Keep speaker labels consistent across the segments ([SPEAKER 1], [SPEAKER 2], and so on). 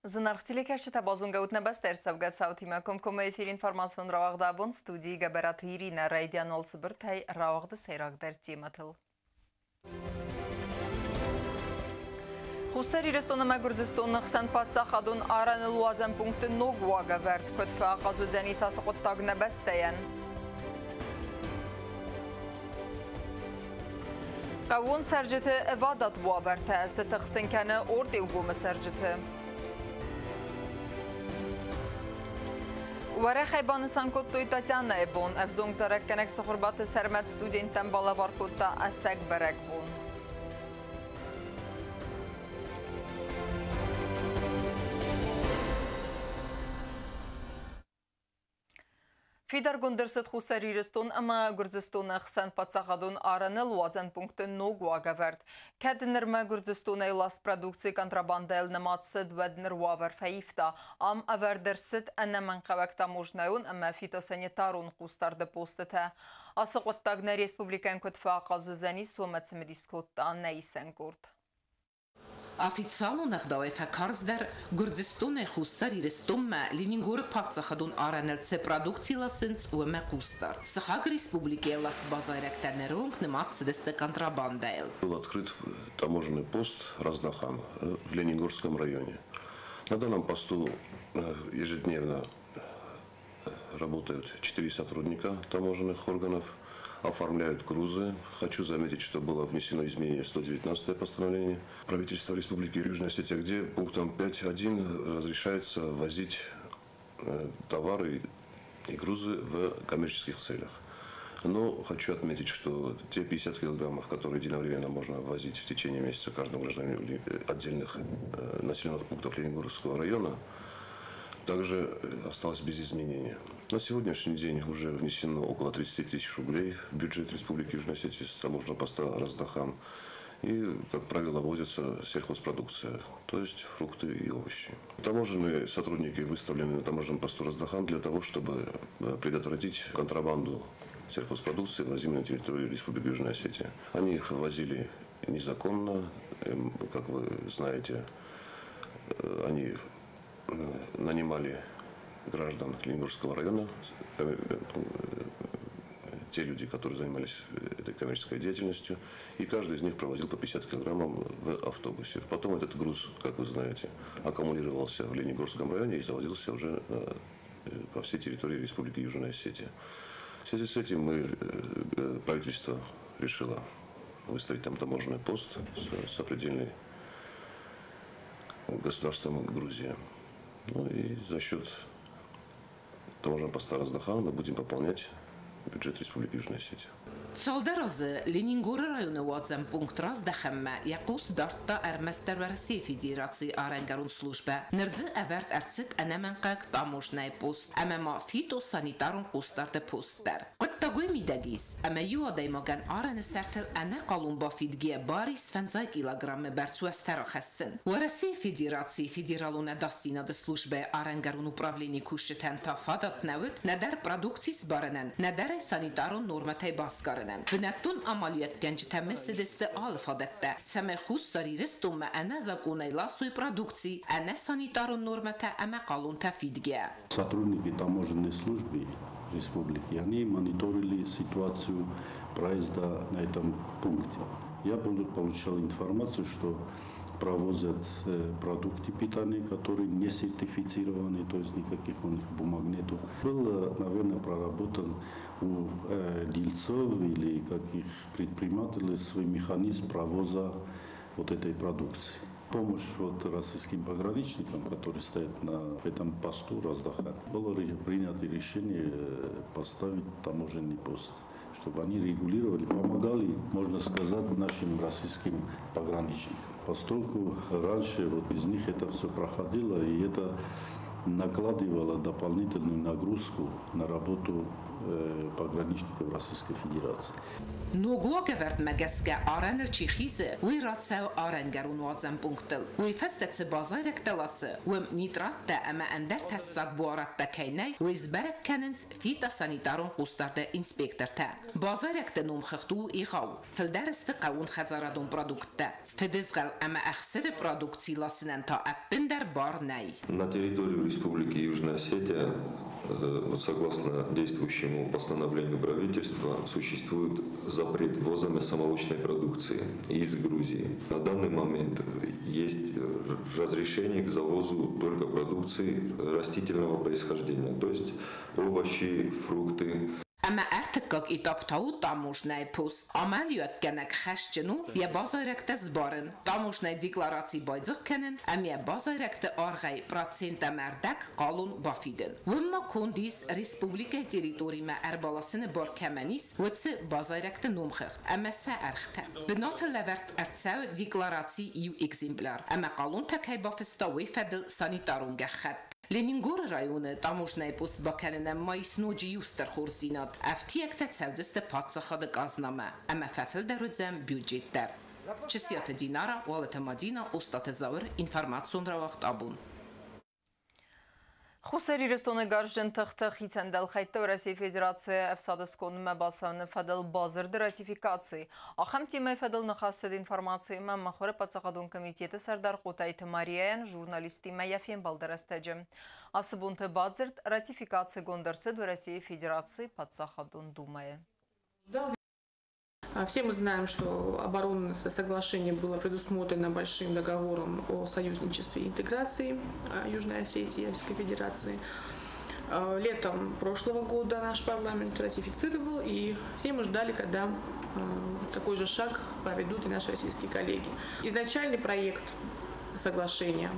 [SPEAKER 1] Зынарх телекаши табазунга утнабас терсавгат саутима комкома эфир информацион равагдабун студии габарат Ирина Райдиан олсыбыр тай равагды сайрагдар тематыл. Хустар Ирестона Магурдзистонных Сан-Патса хадун араны луадзан пункты ногуага верт көтфа қазудзани сасықоттагна бәстәян. Қавун сәржеті эвадат буаверті сітіқсін кәні орды угумы сәржеті. Уара хайбаны санкоттой Татьяна эбон, әвзонг зарак кәнек сықырбаты сәрмәт студенттен бала варкотта әсәк бәрәк бон. Фидар гундерсет Хустар Ирестон ама Гурзистонах Сан-Патса хадун араны луадзан пункты ногуага верт. Кәдінір Гурзистона илас продукции контрабанда элнаматсыд вәдінір уавар фәйфта. Ам авердерсет әнәмән қавәк таможнайун ама фитосанитарун Хустарды постыты. Асықоттагна республикан көтфа қазузани суаматсымы дискотта нәйсен көрд.
[SPEAKER 2] Официально давайте карздер Гурзистоне Хустар Ирестонма Ленингор Патса хадун аранелце продукции ласенс уэме Хустар. Сахаг республики ласт базайректенерунг нематсидесте контрабандайл.
[SPEAKER 3] Был открыт таможенный пост Раздахан в Ленингорском районе. На данном посту ежедневно работают 4 сотрудника таможенных органов, оформляют грузы. Хочу заметить, что было внесено изменение 119-е постановление правительства Республики Южная Осетия, где пунктом 5.1 разрешается возить товары и грузы в коммерческих целях. Но хочу отметить, что те 50 килограммов, которые единовременно можно возить в течение месяца каждому гражданину отдельных населенных пунктов Ленингорского района, также осталось без изменения. На сегодняшний день уже внесено около 30 тысяч рублей в бюджет Республики Южная Осетия с таможенного поста Раздахан. И, как правило, возится сельхозпродукция, то есть фрукты и овощи. Таможенные сотрудники выставлены на таможенном посту Раздахан для того, чтобы предотвратить контрабанду сельхозпродукции, возимой на территорию Республики Южная Осетия. Они их возили незаконно, как вы знаете, они нанимали граждан Ленингорского района, те люди, которые занимались этой коммерческой деятельностью, и каждый из них провозил по 50 килограммов в автобусе. Потом этот груз, как вы знаете, аккумулировался в Ленингорском районе и завозился уже по всей территории Республики Южная Осетия. В связи с этим правительство решило выставить там таможенный пост с определенной государством Грузия. Ну и за счет таможенного поста Раздахан мы будем пополнять бюджет Республики Южная Осетия.
[SPEAKER 2] Салдаразы Ленингор районы уадзан пункт Раздахамма якус дарта Эрместер России Федерации арангарун служба. Нердзи эверт эрцит энеменкак таможенный пост. Амема фитосанитарун Хустарда постер. Тагой мидагис, ама юадай маган аран сертел ана қалун ба фидгия барис 50 килограмм берцу астара хассын. Россия Федерации федералуна дастина да службе арангарун управление кушчетен тафадат навык надар продукции сбаранан, надар санитарун норматай баскаранан. Внаттун амалият генчетен меседесте алфадетте. Саме Хустар Ирестон ма ана законай ласуй продукции, ана санитарун нормата ама қалун тафидгия.
[SPEAKER 4] Сотрудники таможенной службы республики, они мониторили ситуацию проезда на этом пункте. Я получал информацию, что провозят продукты питания, которые не сертифицированы, то есть никаких у них бумаг нету. Был, наверное, проработан у дельцов или каких предпринимателей свой механизм провоза вот этой продукции. Помощь российским пограничникам, которые стоят на этом посту Раздахан, было принято решение поставить таможенный пост, чтобы они регулировали, помогали, можно сказать, нашим российским пограничникам. Поскольку раньше из них это все проходило, и это накладывало дополнительную нагрузку на работу пограничников Российской Федерации.
[SPEAKER 2] Նոգուակևերտ մեգեսկե արանել չի խիզը, ուի ռացավ արանգարուն ուածան պունկտել, ուի ֆեստեցը բազարեք տելասը, ուեմ նիտրատ տե əmə əndər təssaq buarat təkəynəy, ուի զbərək kənins fitosanitarun qustardə inspektor tə. Բազարեք tə num xıxtu իղավ, ֆլդərəstə qavun xəzaradun produktdə. Федезгал əmə əxsiri produksilasının ta əppindər bar nəy.
[SPEAKER 5] На территорию Республики Южная Осетия, согласно действующему постановлению правительства, существует запрет ввоза мясомолочной продукции из Грузии. На данный момент есть разрешение к завозу только продукции растительного происхождения, то есть овощи, фрукты.
[SPEAKER 2] Əmə ərtiqqaq itaptavu tamușnay pus, aməliyyət gənək xəşcinu, yə bazayrekte zbarın, tamușnay deklarasi baycıq kənin, əmiyə bazayrekte arğay prosentə mərdək qalun bafidin. Vəmma kondis Respublika teritoriyimə ərbalasını bar kəmənis, vətsi bazayrekte numxıq, əməsə ərxtə. Binatı ləvərt ərtsəv deklarasi iyu eksemplar, əmə qalun təkəy bafıstavi fədil sanitarun gəxət. Լենինգոր ռայոնը տամուշնայ պոստ բականենը մայիսնոջի ուստր խորզինատ, əftiyəkdə çəvcistə patsaxadı qaznamə, əməfəfil dərüdzəm büdjetlər. Çisiyatı dinara, ualıtı madina, ustatı zavır, informasyon ravaxt abun.
[SPEAKER 1] Խուսերի ռստոնը գարժն թղթղ իցենդել խայտը Ռասիի Ֆեդերացիա əfsadıskonun məbasanı fədəl bazırdı ratifikatsiyi. Axam timə fədəl nəxasıd informasiyi mən məxorə patsaxadun komiteti sərdar Qotay Tımariyayan jurnalisti məyafiyen baldırəstəcəm. Asıbuntı bazırd ratifikatsiyi gondarsıd Расии Федерации patsaxadun Думaya.
[SPEAKER 6] Все мы знаем, что оборонное соглашение было предусмотрено большим договором о союзничестве и интеграции Южной Осетии и Российской Федерации. Летом прошлого года наш парламент ратифицировал, и все мы ждали, когда такой же шаг проведут и наши российские коллеги. Изначальный проект соглашения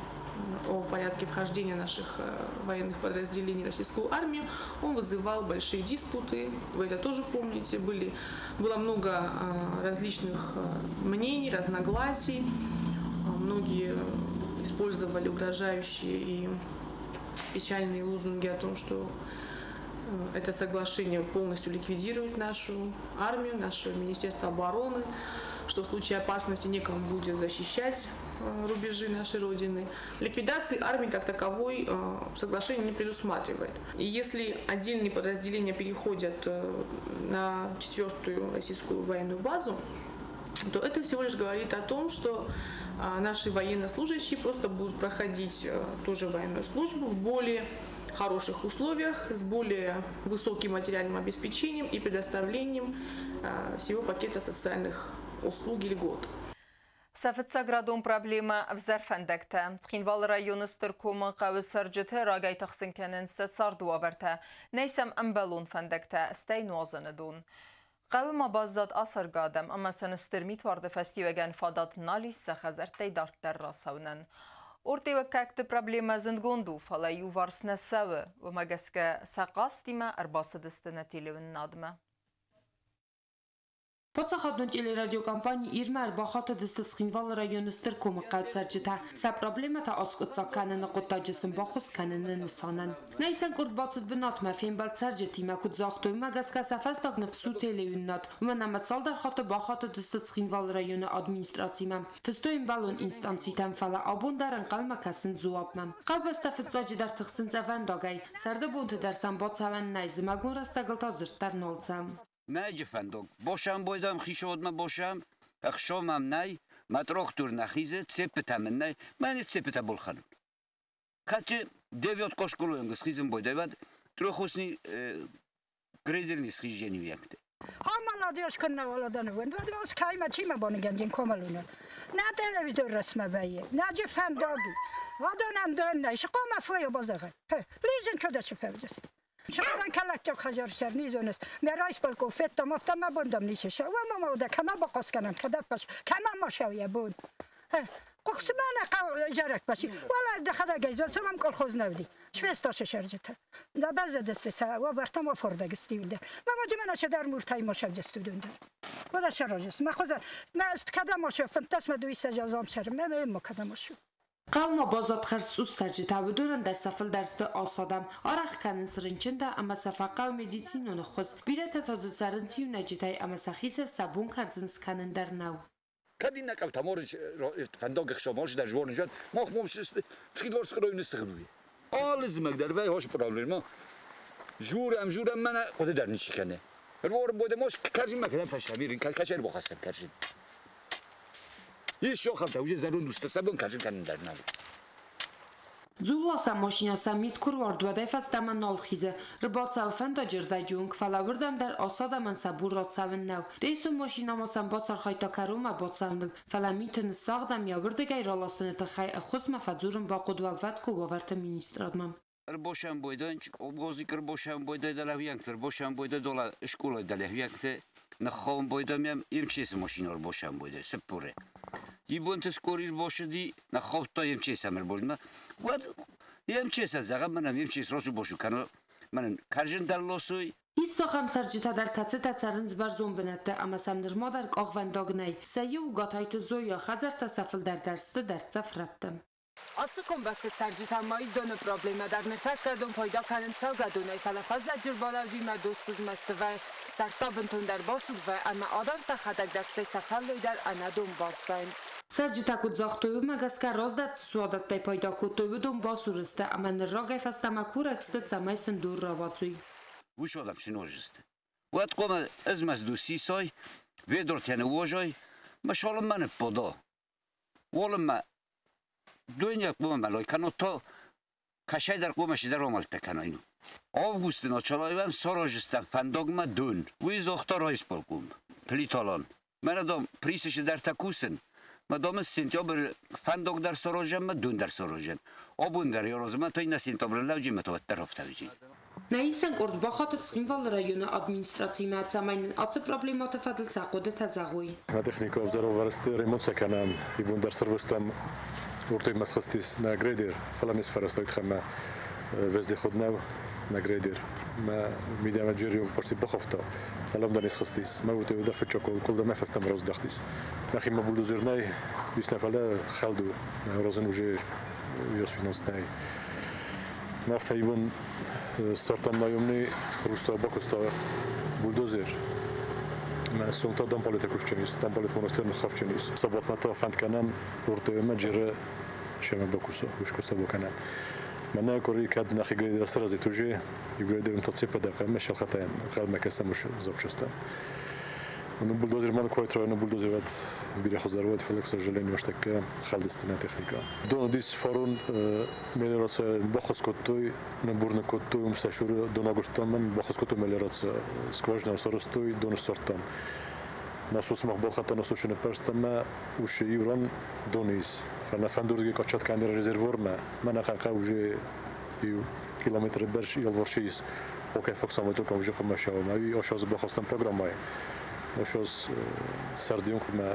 [SPEAKER 6] о порядке вхождения наших военных подразделений в российскую армию, он вызывал большие диспуты, вы это тоже помните, было много различных мнений, разногласий, многие использовали угрожающие и печальные лозунги о том, что это соглашение полностью ликвидирует нашу армию, наше Министерство обороны, что в случае опасности некому будет защищать рубежи нашей Родины. Ликвидации армии как таковой соглашение не предусматривает. И если отдельные подразделения переходят на 4-ю российскую военную базу, то это всего лишь говорит о том, что наши военнослужащие просто будут проходить ту же военную службу в более хороших условиях, с более высоким материальным обеспечением и предоставлением всего пакета социальных услуг и льгот.
[SPEAKER 1] Səfətsəqradun problema vzərfəndəkdə. Txinval rayonu stırkumun qavi sərcətə ragay təxsinkənin sətsardu avərtə. Nəysəm əmbəlun fəndəkdə əstəy nuazınıdun. Qavi mabazzad asar qadəm, amma sənistırmit vardı fəstivəgən fadat nalis səxəzərtəy dartdər rasavnən. Ortaya vəkkəkdə problema zındgondu, falayı vars nəsəvə və məgəskə səqastimə ərbasıdıstă nətilivin nadmə.
[SPEAKER 2] Պատսախադուն տելերադիոկամպանի իր մər բախատը դստից խինվալ ռայոնը ստրկումը կայցար ջտա, սա պրոբլեմը թա ասկոցականը նկոտաջսն բախոս կանենը նսանան։ Նայսան կորդ բացըտ բնատ մաֆին բալցար ջտի մակուտ զաղտոյ մագասկա սաֆաստակ նվսու տելեյուննատ, ումեն ամացալ դարխատը բախատը դստից խինվալ ռայոնը ադմինիստրացիմա, վստոյին բալուն ինստանցի տանվալա աբուն դարն կալմակասն զուապմա։ Qavbastafet ծաջի դար թխսն ծավան դագայ, սարդը բունթը դարսան բոցավան նայզը մագուն ռաստագլտա զրտար նոլցամ։
[SPEAKER 7] نه فندق باشم بایدم خیشاد من باشم اخشامم نه متراکتور نخیزه سپتم نه من نیست سپتم بلخنون خدچه دیویات قاشقلویم گست خیزم باید دیوید ترو خوصنی گریدر نیست خیز جنیو یکته
[SPEAKER 8] همالا دیوش کنه ولادانه بود ولی از کایما چی ما بانگندین کاملونه نه تلویزیون رسمه بایه نه جه فندقی وادانم دون نیش قوم فویا بازه لیزن کده شفردست شما کلک خجار شر نیزونس مرایس بالکو فت مافتا ما بندم نیشه و ما ودا کما بقص کنم کدا باش کما ما شویه بود قص ما جرك باشي ولا دخل جايزون سلام كل خوز نودي شفستاش شرجته دا باز دست سا و برتم و فردا گستیده ما جمعنا شدار مرتای ما شد استودنده ودا شراجس ما خوز ما است کدا ما شو فنتاس ما دوی سجازام شر ما کدا ما شو
[SPEAKER 2] قوم بازات خرسوس سرجی تابدورن در سفل درست آسادم آرخ کنن سرنچنده اما سفاقه و مدیتین و نخوز بیرت تازو سرنچی و نجیتای اما سخیز سبون کرزنس کنن در نو
[SPEAKER 7] کدی نکم تمارش فندق خشامالش در جوان جد مخمومش تخیل ورس خدای نستخدوی آلز مقدر وی هاش پرابلم جورم من خود در نیچی کنه روار بوده ماش کرجیم مکدم فشمیرین کشر بخواستم کرجیم یه شاخم توجه زرون دوست سبون کرجیم کنن در نو
[SPEAKER 2] زولاسا ماشیناسا میت کروارد و دفست دمان نالخیزه رباط سوفن دا جرده جونگ فلاوردم در آساد من سبور راد سون نو دیسو ماشیناماسم با سرخای تا کروم و باد سوندل فلا میتن ساقدم یا ورده گای رالاسنه تا خی اخوز مفادزورم با قدوالوت کو باورت مینیسترادمم
[SPEAKER 7] باشم بایدن obgozi kır boşam boyda dalaviyanktır boşam boyda dola şkola dalaviyankte nakhom boyda mem imçesi maşinor boşam boyda sepure yibontes korir boşdi nakhov to imçesi amir bolma vad imçesi zaga manam imçesi rosu boşu kano manan karjin darlosuy
[SPEAKER 2] هیچ سخم سرجیتا در کسی تسرنز بر زون بنده اما سمنرما در آغونداغ نی سیو و گاتایت زویا خزر تسفل در درست در سفرتم
[SPEAKER 9] Atsı kombastet sercitan maiz donu probleme der nefek kadın payda kanın salgadunay falafaz cirbalar vime dostsuz meste ve sertabın der basur ve ama adam sahadak deste safallo der anadon basın.
[SPEAKER 2] Sercita kut zaxtoyu magaska rozdat suadat tay payda kutoyu don basuriste ama nerragay fastama kurekstet samaysın dur ravatsuy.
[SPEAKER 7] Bu şu adam sinorjiste. Wat koma ezmez du sisay vedort yani vojay maşallah manı podo. Volma Dünya kumamalay kano to kaşay der kumaşı der omalte kanayno. Avgustin açalayvan sorojistan fandogma dün. Viz oxtaray spolkum. Plitalan. Men adam prisişi der takusin. Madam sentyabr fandog der sorojan ma dün der sorojan. Abun der yorozma to ina sentyabr lavji ma to taraftavici.
[SPEAKER 2] Neysen ordu baxat Tsxinval rayonu administrasiya mətsəməyinin açı problematı fadıl saqodu təzağuy.
[SPEAKER 10] Na texnika obserwowarstı remont sekanam i bundar servistam Urtoj masxastis na grader, falanis farastoit xama vezde xodnav na grader. Ma midam ajerium posti boxofta. Falam danis xastis. Ma urtoj da fechokol kol da mafastam rozdaxtis. Naxim ma buldozernay bisnafala khaldu. Rozan uje yos finansnay. Nafta ibn sartan nayumni rusta bakosta buldozer. ما سونتا دام بالت کوشچنیس دام بالت مونستر نخافچنیس صبات متا فند کنم ورتو ما جره شما بکوسا وش کوستا بکنم من کوری کد نخی گرید راست رازی توجه یگریدم تا چپ دقیقه مشل خطایم خال مکستم وش زبشستم اون بولدوزر من کوی ترا اون بولدوزر ود بیره خزر ود فلکس جلنی وشتک خال دستنا تکنیکا دون دیس فارون ملیرات بخص کتوی نبورن کتوی مستشور دوناگوشتم من بخص کتو ملیرات سکواجنا سرستوی دون سرتم ناسوس مقبول خطا ناسوشون پرستم وش ایران دونیز فنفندورگی کچات کندر رزرور من اخلاق وجه کیلومتر برش یلورشیز اوکی فوکسامتو که وجه خماشاو مایی آشاز بخواستم پروگرامای آشاز سردیون که ما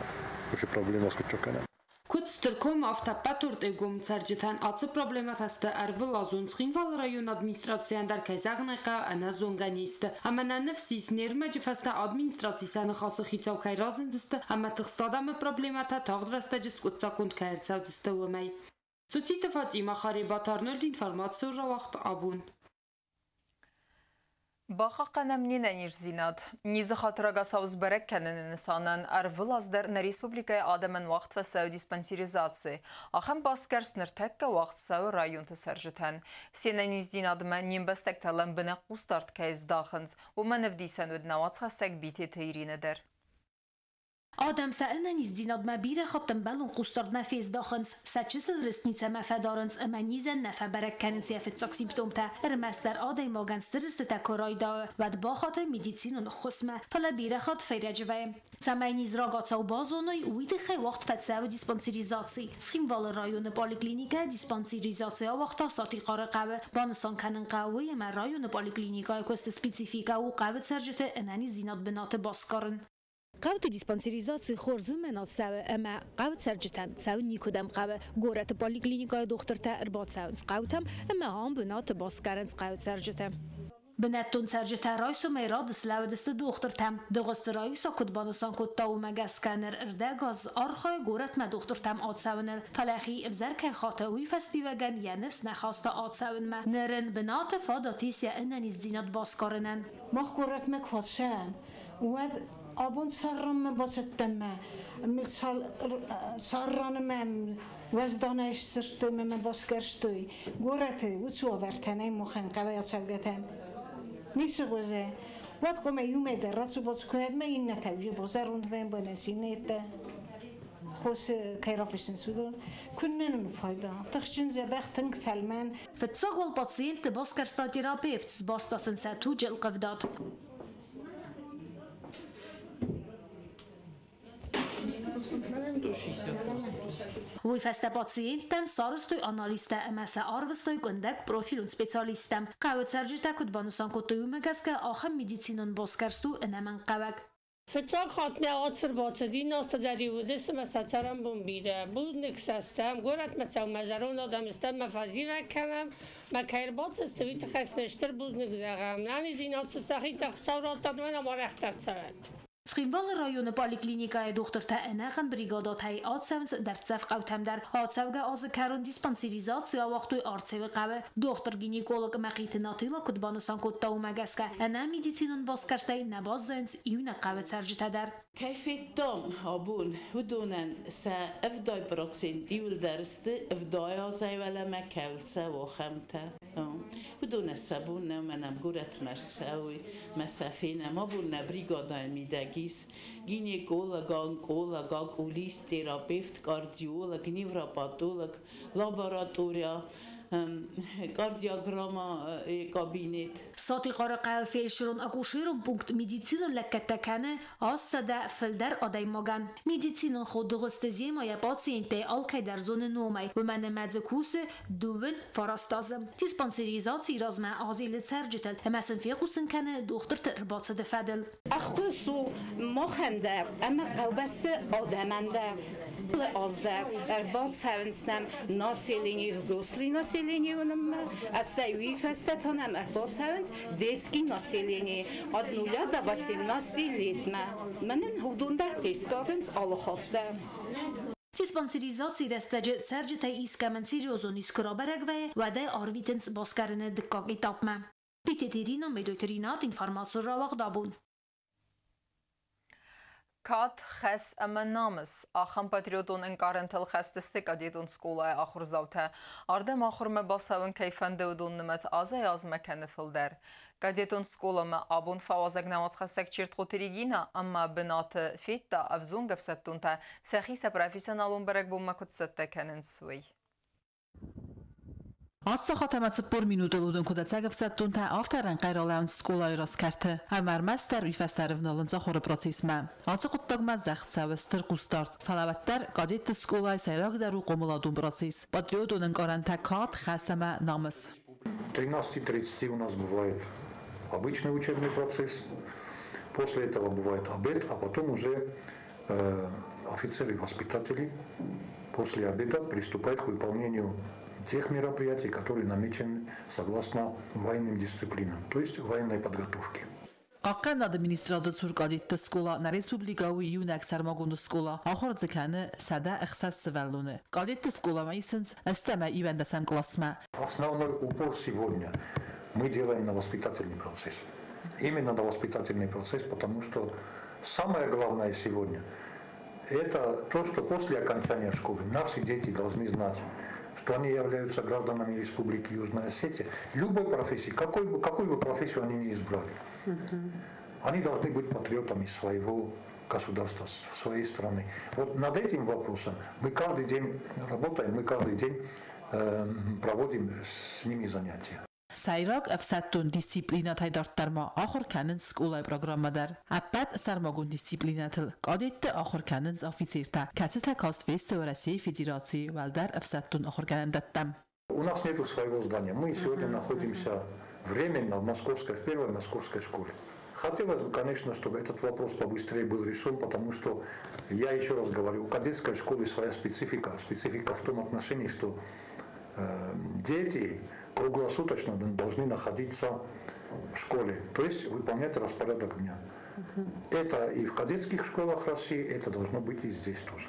[SPEAKER 10] وش پروبلم اسکو چکنم
[SPEAKER 2] Kutstırkom avtapaturt egum sercitan atsı problemat hasta ervil azun Tsxinval rayon administrasiyan der kayzağnayqa ana zonganiste ama na nefsis nermeci fasta administrasiyan xası xitsav kay razındiste ama tıxstadamı problemata tağdrasta ciskutsakund kayertsavdiste vemay Tsutita Fatima Kharibatarnöld informatsiyon ravaqt abun
[SPEAKER 1] Baxa qanamnina nirzinad. Nizi xatıraga savuz berek kanının insanın arvil azder na Respublikaya adamın vaqt ve sav dispenserizatsi. Axam baskers nirtekka vaqt sav rayon tesarjitan. Sena nizinadıma nimbestek talan bina qustart kayz daxınz. O manevdisan udnavat xasek biti teyrinedir.
[SPEAKER 11] Adam سألنا نزديناد ما بيره خطن بالون قصرد نفيز داخنس سچس رسنيتsa ما فدارنس امانيزن نفا برك كنسيا في تساكسيمبتومتا ارمستر آدای ماغن سرستا كورايدا ود باخات ميديسينون خصمه فلا بيره خط فيرجوه سماينيز راغاتا و بازونوي ويد خي وقت فتساو ديسپانسيريزاتسي سخيموال رايون باليكلينيكا ديسپانسيريزاتسي وقتا ساتي قاره قوه بانسان کنن قوه ما رايون باليكلينيكا كوست سپيسيفيكا و قوه سرجته اناني زيناد بنات باسكارن
[SPEAKER 12] قوت دیسپانسریزاسی خورزو منات سو اما قوت سرجتن سو نیکودم قوه گورت پالیکلینیکای دختر تا ارباط سونس قوتم اما هم بنات باسکرنس قوت سرجتم
[SPEAKER 11] بنتون سرجت رایس و میراد سلاو دست دختر تم دغست رایس و کدبانسان کد تاو مگس کنر اردگاز آرخای گورت ما دختر تم آد سونر فلخی افزر که خاطوی فستیوگن یا نفس نخواست آد سون ما نرن بنات فاداتیس یا اننی زینات باز کارنن
[SPEAKER 13] مخ گورت مکوشن ود آبون سرم باستم مل سرران من وزدانش سرتم من باسکرشتوی گورته و چو ورتنه مخن قوی سوگتن میشه گوزه وقت قم یوم در راسو باز کنید من این نتوجه بازاروند وین با نسینیت خوش کیرافشن سودون کنن فایده تخشن زبختن فلمن
[SPEAKER 11] فتساق والباtsient باسکرستاتerapeut باستاسن ساتو جل قفداد وی فست پاتسیینتن سارستوی آنالیستا امسا آروستوی گندک پروفیلون سپیسیالیستم قوت سرجیتا کد بانوسان کتویو مگس که آخم میدیسینون باسکرستو انمن قوک
[SPEAKER 14] فتاق خاطنه آتر باتدی ناستا داری و دست مساترم بومبیده بود نکسستم گورت متساو مزرون آدم استم مفازی وکنم مکیر بات استویت خسنشتر بود نگزاقم نانی دینات سخی تخصاو را تدمن اما رختر تود
[SPEAKER 11] سخینوال رایون پالیکلینیکای دکتر تا انقن بریگادات های آدسونس در صف قوتم در آدسوگ آز کرون دیسپانسیریزات سیا وقتوی آرتسوی قوه دکتر گینیکولوگ مقیت ناتیلا کدبانوسان کد تاو مگس که انا میدیتینون باز کرتای نباز زنس ایون قوه سرجتا در
[SPEAKER 15] كيف دام هابون ودونن سا افداي بروتسنتي والدرست افداي زي ولا ما كاولسا وخمتا ودون سبون منم قرت مرساوي مسافينا ما بولنا بريغادا ميداگيس گینیکولوگ اولیس تراپیفت کاردیولوگ نیوروپاتولوگ لابراتوریا کاردیوگراما کابینت
[SPEAKER 11] ساتی قارقه فیلشرون اکوشیرون پونکت میدیسینون لکتکنه آسده فلدر آدای مگن میدیسینون خود دغستزی مایه پاتسینته آلکه در زون نومی و من مدزکوس دوبل فراستازم دیسپانسریزاتی رازمه آزیل سرجتل همسن فیقوسن کنه دختر ترباط دفدل
[SPEAKER 16] اخوصو مخندر اما قوبست آدمندر آزدر ارباط سونسنم ناسیلینی زدوسلی ناسیلینی ونم استوی فستتانم ارباط سونس دیسکی ناسیلینی آدنولا دواسیم ناسیلید منن هودون در فستارنس آلخوب در
[SPEAKER 11] دیسپانسریزاتی رستجه سرجتا ایسکا من سیریوزون ایسکرابرگ و ده آرویتنس باسکرنه دکاقی تاپمه بیتیرینو میدوترینات انفارماسور را وقت دابون
[SPEAKER 1] Kat خس اما نامس آخم پاتریوتون انکارن تل خستسته کدیدون سکولای آخر زوته آردم آخر مباسون کیفن دودون نمت آزای از مکن فلدر کدیدون سکولا ما آبون فوازگ نواز خستک چیرت خوتریگینا اما بنات فیتا افزون گفستون تا سخیس پروفیسیونالون برگ بوم مکد سته کنن سوی
[SPEAKER 2] Assa xatamat spor minuteludun kudatsagov sattunta aftaran qayrolan skolay ras kartı. Amar master ifastarivnalın zaxora prosesma. Atsı qutdagmaz daxtsavstır qustart. Falavattar qadet skolay sayraq daru qomuladun proces. Patriotun garanta kat xasama namaz.
[SPEAKER 17] 13:30 у нас бывает обычный учебный процесс. После этого бывает обед, а потом уже офицеры-воспитатели после обеда приступают к выполнению тех мероприятий, которые намечены согласно военным дисциплинам, то есть военной подготовке.
[SPEAKER 2] Qaqqan administrator surqaditda skola na respublikawi yunak sarmagun skola axir zakani sada ixsas svalluni. Qaditda skola maysens astama ивендасам классма.
[SPEAKER 17] Основной упор сегодня мы делаем на воспитательный процесс. Именно на воспитательный процесс, потому что самое главное сегодня это то, что после окончания школы наши дети должны знать, что они являются гражданами Республики Южная Осетия, любой профессии, какую бы профессию они ни избрали. Они должны быть патриотами своего государства, своей страны. Вот над этим вопросом мы каждый день работаем, мы каждый день проводим с ними занятия.
[SPEAKER 2] Sayraq afsattun disiplinat haydartarma axir kanin skolay programmadar. Abad sarmagun disiplinatl qadetda axir kanin ofitserta. Katseta Кастфеста России Федерации Валдар афсаттун axir kanin dattam.
[SPEAKER 17] У нас нет своего здания. Мы сегодня находимся временно в первой московской школе. Хотелось, конечно, чтобы этот вопрос побыстрее был решен, потому что, я еще раз говорю, у кадетской школы своя специфика. Специфика в том отношении, что дети круглосуточно должны находиться в школе, то есть выполнять распорядок дня. Это и в кадетских школах России, это должно быть и здесь тоже.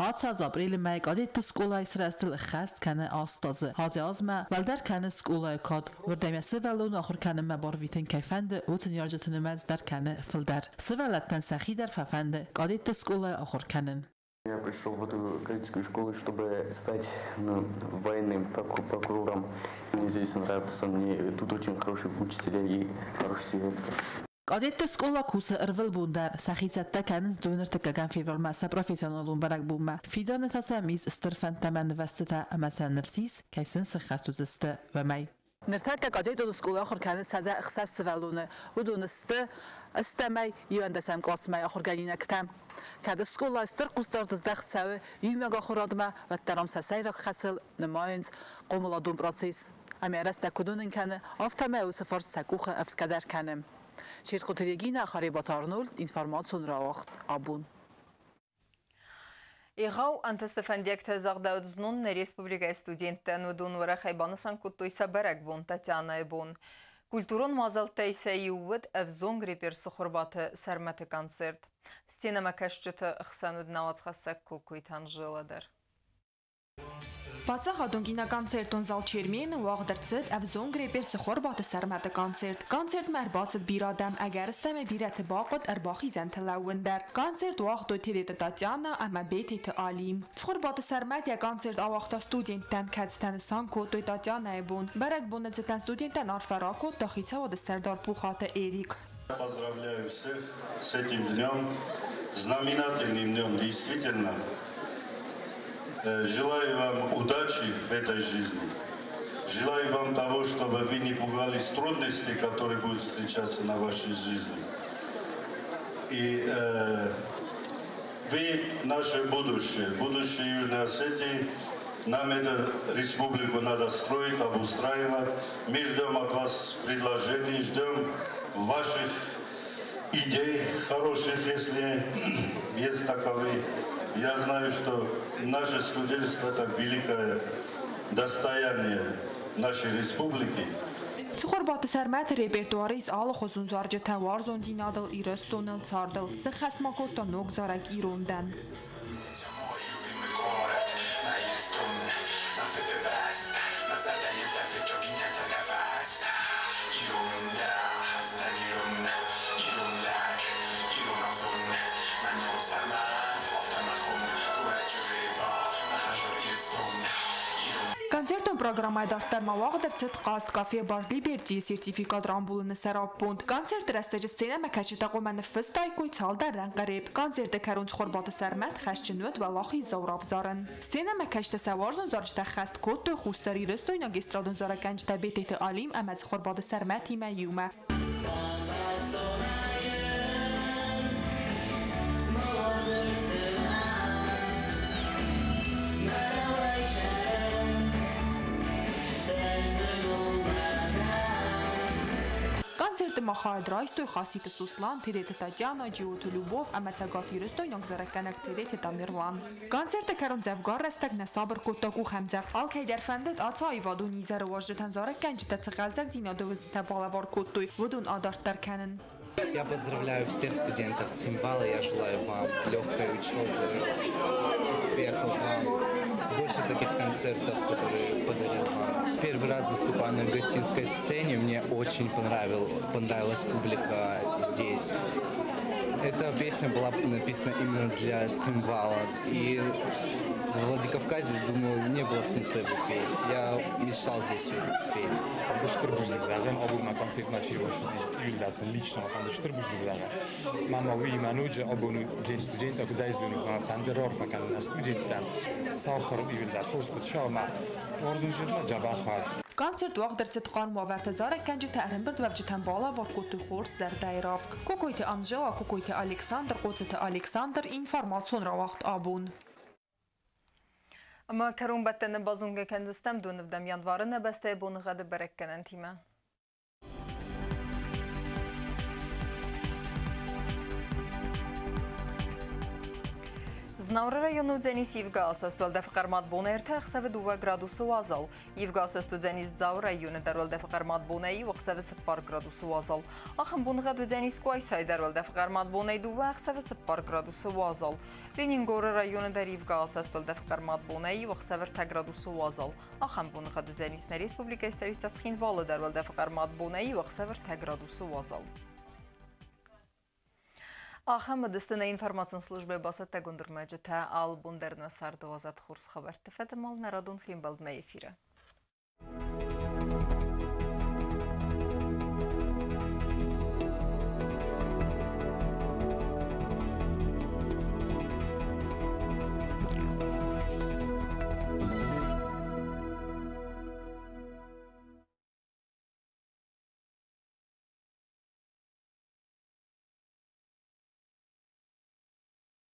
[SPEAKER 18] Ացած ապրիլը մեկ ադետը սկոլայի սրաստել խաստ կանը աստազը հազի ազմա վալդար կանը սկոլայի կոդ վրդեմյա սվալուն ախոր կանը մաբորվիտեն կայֆանդը ուծն երջտն մեծ դար кանը филдар свалатан сахидар фафанды ադետը սկոլայի ախոր канен.
[SPEAKER 19] Я пришел в эту кадетскую школу, чтобы стать военным прокурором. Мне здесь нравится, мне тут очень хорошие учителя и хороший директор.
[SPEAKER 18] Կադետը սկոլա կուսը ըրվել բունդար, սախիցատտա կաննց դույնր տկական ֆիվրոլ մասա պրոֆեսիոնալուն բարակ բումա, ֆիդոնը թասա միզ ստրվան տաման նվաստտա ամասան նվսիս, կայսն սխաստուզստը վմայ. Նրթակա կադետը սկոլա խորքանը սադա ըխսաս սվալունը, ուդունստը ըստամայ իվանդասամ կլասմայ ախորգանինա կտամ. Կադը սկոլա ստր կուստար դզդաղ ծավը, իմյագա խորադմա, վատտարամ սասայրակ խասıl նմայնց qomuladun proces. Ամերաստա կուդունն կանը, ավտամայ ու սվարդ սակուխը ավսկադար կանեմ. Շիրխոթերեգինը խարիբատ արնուլ ինվարմացուն ռաղախտ աբուն.
[SPEAKER 1] Իղավ անտստվանդյակ թեզաղդաուձնուն Ռեսպուբլիկայի ստուդենտն ու դուն վրա խայբանասան կուտույսա բերակ բուն տատյանա է բուն. Կուլտուրոն մազալ տայսայի ուվդ əvzon գրիպեր սխորբատը սարմատը կոնցերտ. Ստենամա կաշճıtı ըխսանուդ նավաց խասակ կուկույթան ժıladır.
[SPEAKER 20] Բացախ ադոնգինա կոնցերտոն զալ չերմին ու աղդրցըտ əvzon գրիպեր սխորբատը սարմատը կոնցերտ. Կոնցերտ մերբացըտ բիրադամ əgərստəm է բիրəti բաղıt ərbaxi zəntilləvündər. Կոնցերտ ու աղդոy tedeti Tatyana əmə beteti alim. Սխորբատը սարմət ya կոնցերտ ավաղta ստուդենտən kədstəni sankotoy Tatyana է bun. Բərək bunə cətən ստուդենտən arfərakot daxitsavodı sərdar Puxatı Erik.
[SPEAKER 21] Поздравляю всех с этим днем, знаменательным днем, действительно. Желаю вам удачи в этой жизни. Желаю вам того, чтобы вы не пугались трудностей, которые будут встречаться на вашей жизни. И вы наше будущее, будущее Южной Осетии. Нам эту республику надо строить, обустраивать. Мы ждем от вас предложений, ждем ваших идей хороших, если есть таковые. Я знаю, что наше студенчество – это великое достояние нашей республики.
[SPEAKER 20] Սխորբատը սարմատը ռեպերտուարիս ալը խոզուն զարջետան վարզոն դինադլ իրոս տոնել ծարդլ, սխաստմակոտան նոգ զարակ իրոնդան. Կոնցերտոն պրոգրամայ դարտարմա վաղդրցըտ qast կավիե բար լիբերտի սերտիվիկատ ռամբուլինը սարապոնդ. Կոնցերտ ռաստեջը սենա մակաշիտակոմանը ֆստայկոյ ցալդարան qarib. Կոնցերտը քարունց խորբատը սարմատ խաշչնուտ վալախի զորավ զարն. Սենա մակաշտը սավարզոն զարջտա խաստ կոտը խուստարի ռստոյն ագեստրադոն զարականջ տաբետետը ալիմ ամած խորբատը սարմատ հիմա յումա. Կոնցերտը մախայդրայստոյ խասիտը Սուսլան, թերետը Տատյանա, ջիոտը Լյուբով, ամացագավ յուրստոյն ոգզարականակ թերետը Տամիրլան։ Կոնցերտը քարոն ձև գարստակ նասաբր կոտակու խամձավ, ալքայդարֆանդոտ ացա այվադուն իզարը վաժջտան զարական ջտա ծղալձակ դինադովստա բալավար կոտոյ, ոդուն ադարտ տարքանն։
[SPEAKER 22] Я поздравляю всех студентов с Химбала, я желаю вам легкой учебы, успехов вам, больше таких концертов, которые подарил вам. Первый раз выступаю на гостинской сцене, мне очень понравилась публика здесь. Эта песня была написана именно для Цхинвала, и в Владикавказе, думаю, не было смысла его петь. Я мечтал здесь спеть.
[SPEAKER 23] Штрбузник заган, обуна концерт началось Юлдасен лично, Штрбузник заган. Мама уи мануджа обуну день студента, куда издуну фандерор факан на студента. Сахар Юлда, форскут шалма, орзунжетма джабахар.
[SPEAKER 20] Կոնցերտ ուաղդրցետ կանում ավարտը զարականջը թարմբրդ վավջտան բալա վարկոտու խորս զարդայրավ։ Կոկոյթը Անժելա, կոկոյթը Ալեքսանդր, կոցեթը Ալեքսանդր, ինվարմացիոն ռավաղտ աբուն։
[SPEAKER 1] Ama karun battene bazunga kendistem dönüvdem yanvarına beste bunu gadı berekkenen time. Znavra rayonu Dzenis Yevgasa stolda matbuna ertaq 2 gradusu azal. Yevgasa studenis Zav rayonu darolda matbuna i waqsav 0 gradusu azal. Axın bunğa Dzenis Qoysay darolda matbuna i waqsav 0 gradusu azal. Leningora rayonu dar Yevgasa stolda matbuna i waqsav 1 gradusu azal. Axın bunğa Dzenis na Respublika Stolica Tskhinvala darolda matbuna i waqsav 1 gradusu azal. Axam distana informatsiyon slujbe basatda gundurmajita al bunderna sardo azat khurs xabar tafadmal naradun film baldma efira.